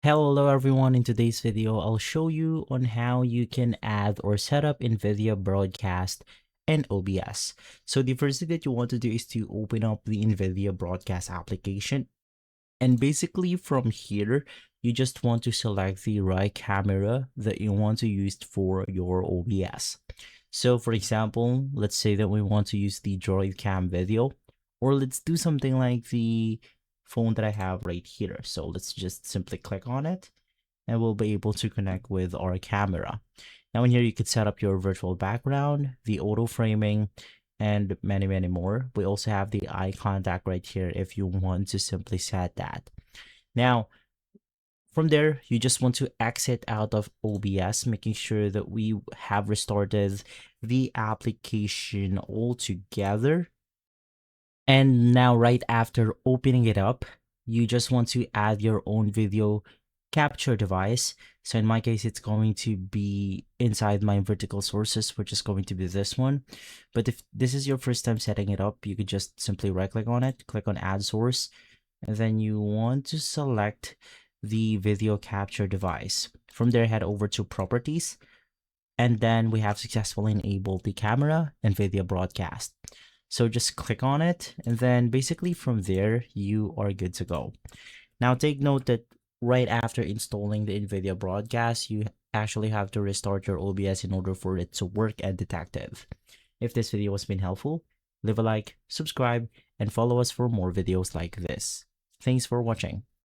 Hello everyone, in today's video I'll show you on how you can add or set up NVIDIA Broadcast and OBS. So the first thing that you want to do is to open up the NVIDIA Broadcast application, and basically from here you just want to select the right camera that you want to use for your OBS. So for example, let's say that we want to use the Droid Cam video, or let's do something like the phone that I have right here. So let's just simply click on it and we'll be able to connect with our camera. Now in here you could set up your virtual background, the auto framing, and many more. We also have the eye contact right here if you want to simply set that. Now from there, you just want to exit out of OBS, making sure that we have restarted the application altogether. And now right after opening it up, you just want to add your own video capture device. So in my case, it's going to be inside my vertical sources, which is going to be this one. But if this is your first time setting it up, you could just simply right click on it, click on add source, and then you want to select the video capture device. From there, head over to properties, and then we have successfully enabled the camera and NVIDIA Broadcast. So just click on it, and then basically from there, you are good to go. Now take note that right after installing the NVIDIA Broadcast, you actually have to restart your OBS in order for it to work and detective. If this video has been helpful, leave a like, subscribe, and follow us for more videos like this. Thanks for watching.